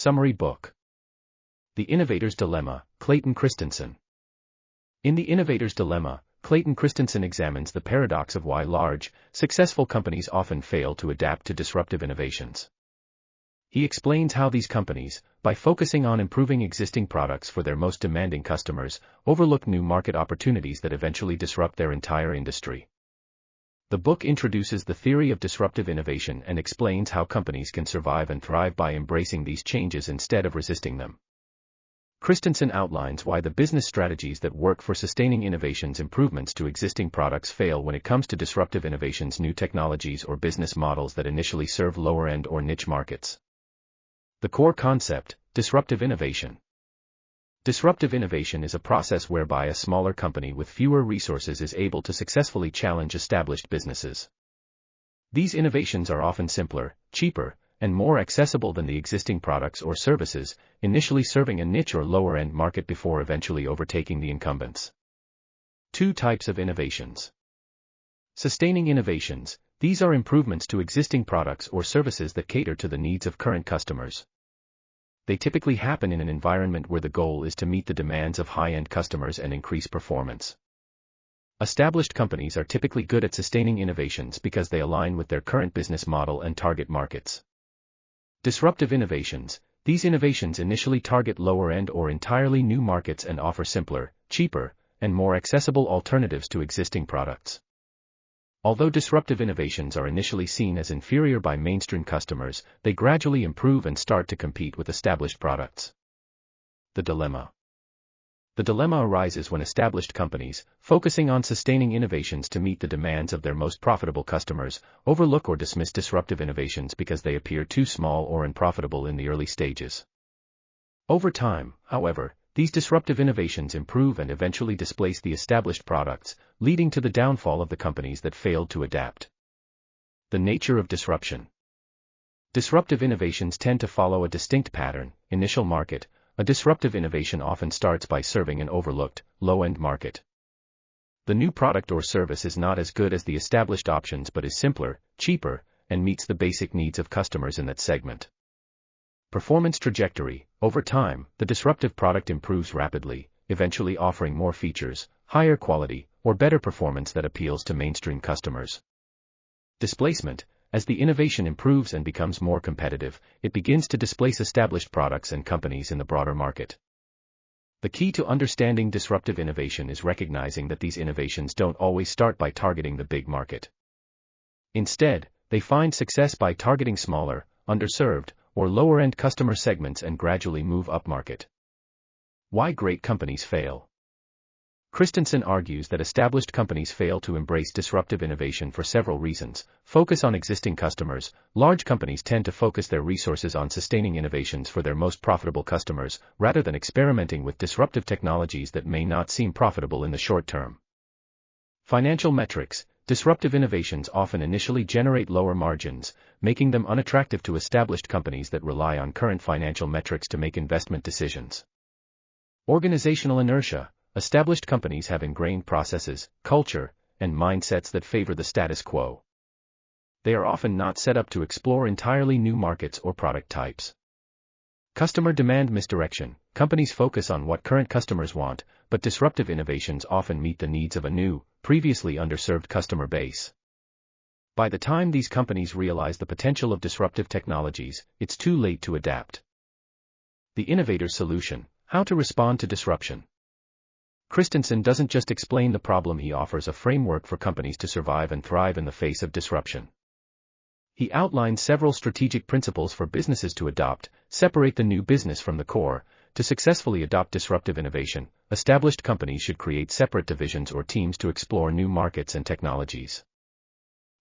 Summary Book. The Innovator's Dilemma, Clayton Christensen. In The Innovator's Dilemma, Clayton Christensen examines the paradox of why large, successful companies often fail to adapt to disruptive innovations. He explains how these companies, by focusing on improving existing products for their most demanding customers, overlook new market opportunities that eventually disrupt their entire industry. The book introduces the theory of disruptive innovation and explains how companies can survive and thrive by embracing these changes instead of resisting them. Christensen outlines why the business strategies that work for sustaining innovations improvements to existing products fail when it comes to disruptive innovations, new technologies or business models that initially serve lower-end or niche markets. The core concept, disruptive innovation. Disruptive innovation is a process whereby a smaller company with fewer resources is able to successfully challenge established businesses. These innovations are often simpler, cheaper, and more accessible than the existing products or services, initially serving a niche or lower-end market before eventually overtaking the incumbents. Two types of innovations. Sustaining innovations. These are improvements to existing products or services that cater to the needs of current customers. They typically happen in an environment where the goal is to meet the demands of high-end customers and increase performance. Established companies are typically good at sustaining innovations because they align with their current business model and target markets. Disruptive innovations. These innovations initially target lower-end or entirely new markets and offer simpler, cheaper, and more accessible alternatives to existing products. Although disruptive innovations are initially seen as inferior by mainstream customers, they gradually improve and start to compete with established products. The dilemma. The dilemma arises when established companies, focusing on sustaining innovations to meet the demands of their most profitable customers, overlook or dismiss disruptive innovations because they appear too small or unprofitable in the early stages. Over time, however, these disruptive innovations improve and eventually displace the established products, leading to the downfall of the companies that failed to adapt. The nature of disruption. Disruptive innovations tend to follow a distinct pattern. Initial market. A disruptive innovation often starts by serving an overlooked, low-end market. The new product or service is not as good as the established options but is simpler, cheaper, and meets the basic needs of customers in that segment. Performance trajectory. Over time, the disruptive product improves rapidly, eventually offering more features, higher quality, or better performance that appeals to mainstream customers. Displacement. As the innovation improves and becomes more competitive, it begins to displace established products and companies in the broader market. The key to understanding disruptive innovation is recognizing that these innovations don't always start by targeting the big market. Instead, they find success by targeting smaller, underserved, or lower-end customer segments and gradually move upmarket. Why great companies fail. Christensen argues that established companies fail to embrace disruptive innovation for several reasons. Focus on existing customers. Large companies tend to focus their resources on sustaining innovations for their most profitable customers, rather than experimenting with disruptive technologies that may not seem profitable in the short term. Financial metrics. Disruptive innovations often initially generate lower margins, making them unattractive to established companies that rely on current financial metrics to make investment decisions. Organizational inertia. Established companies have ingrained processes, culture, and mindsets that favor the status quo. They are often not set up to explore entirely new markets or product types. Customer demand misdirection. Companies focus on what current customers want, but disruptive innovations often meet the needs of a new, previously underserved customer base. By the time these companies realize the potential of disruptive technologies, it's too late to adapt. The Innovator's Solution. How to respond to disruption. Christensen doesn't just explain the problem, he offers a framework for companies to survive and thrive in the face of disruption. He outlines several strategic principles for businesses to adopt. Separate the new business from the core. To successfully adopt disruptive innovation, established companies should create separate divisions or teams to explore new markets and technologies.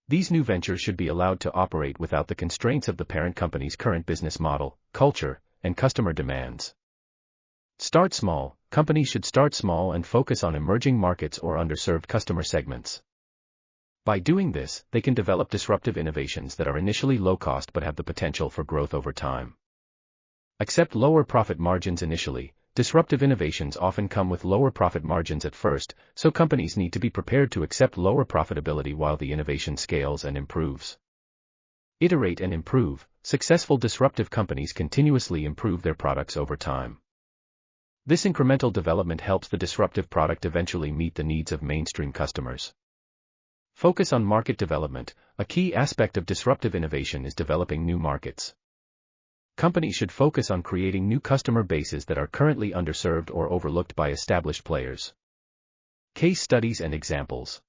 These new ventures should be allowed to operate without the constraints of the parent company's current business model, culture, and customer demands. Start small. Companies should start small and focus on emerging markets or underserved customer segments. By doing this, they can develop disruptive innovations that are initially low cost but have the potential for growth over time. Accept lower profit margins initially. Disruptive innovations often come with lower profit margins at first, so companies need to be prepared to accept lower profitability while the innovation scales and improves. Iterate and improve. Successful disruptive companies continuously improve their products over time. This incremental development helps the disruptive product eventually meet the needs of mainstream customers. Focus on market development. A key aspect of disruptive innovation is developing new markets. Companies should focus on creating new customer bases that are currently underserved or overlooked by established players. Case studies and examples.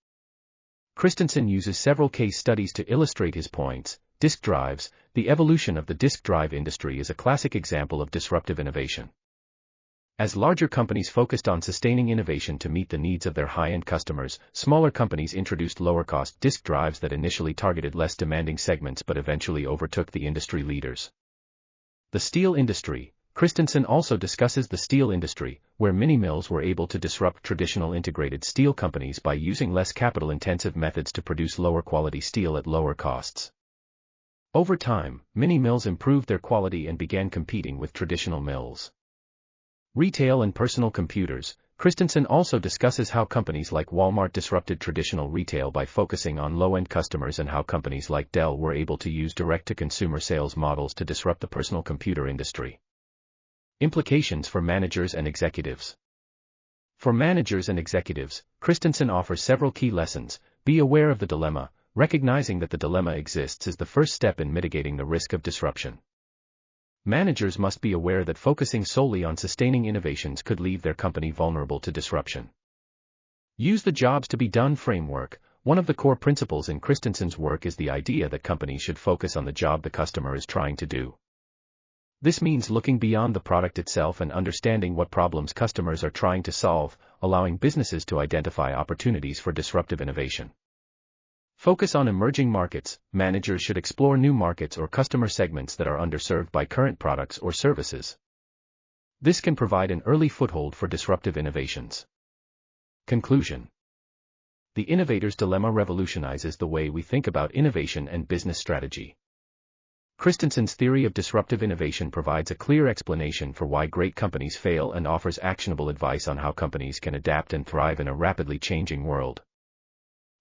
Christensen uses several case studies to illustrate his points. Disk drives. The evolution of the disk drive industry is a classic example of disruptive innovation. As larger companies focused on sustaining innovation to meet the needs of their high-end customers, smaller companies introduced lower-cost disk drives that initially targeted less demanding segments but eventually overtook the industry leaders. The steel industry. Christensen also discusses the steel industry, where mini-mills were able to disrupt traditional integrated steel companies by using less capital-intensive methods to produce lower-quality steel at lower costs. Over time, mini-mills improved their quality and began competing with traditional mills. Retail and personal computers. Christensen also discusses how companies like Walmart disrupted traditional retail by focusing on low-end customers and how companies like Dell were able to use direct-to-consumer sales models to disrupt the personal computer industry. Implications for managers and executives. For managers and executives, Christensen offers several key lessons. Be aware of the dilemma. Recognizing that the dilemma exists is the first step in mitigating the risk of disruption. Managers must be aware that focusing solely on sustaining innovations could leave their company vulnerable to disruption. Use the jobs to be done framework. One of the core principles in Christensen's work is the idea that companies should focus on the job the customer is trying to do. This means looking beyond the product itself and understanding what problems customers are trying to solve, allowing businesses to identify opportunities for disruptive innovation. Focus on emerging markets. Managers should explore new markets or customer segments that are underserved by current products or services. This can provide an early foothold for disruptive innovations. Conclusion. The innovator's dilemma revolutionizes the way we think about innovation and business strategy. Christensen's theory of disruptive innovation provides a clear explanation for why great companies fail and offers actionable advice on how companies can adapt and thrive in a rapidly changing world.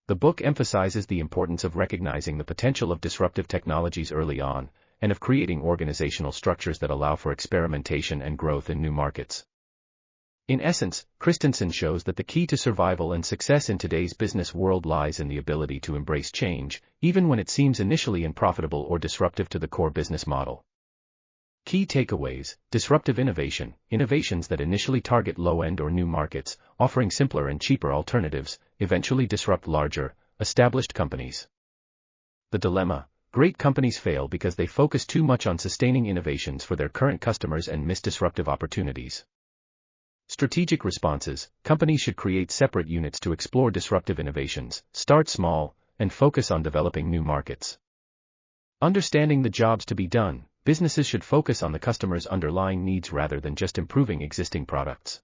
The book emphasizes the importance of recognizing the potential of disruptive technologies early on, and of creating organizational structures that allow for experimentation and growth in new markets. In essence, Christensen shows that the key to survival and success in today's business world lies in the ability to embrace change, even when it seems initially unprofitable or disruptive to the core business model. Key takeaways: disruptive innovation, innovations that initially target low-end or new markets, offering simpler and cheaper alternatives, eventually disrupt larger, established companies. The dilemma: great companies fail because they focus too much on sustaining innovations for their current customers and miss disruptive opportunities. Strategic responses: companies should create separate units to explore disruptive innovations, start small, and focus on developing new markets. Understanding the jobs to be done: businesses should focus on the customer's underlying needs rather than just improving existing products.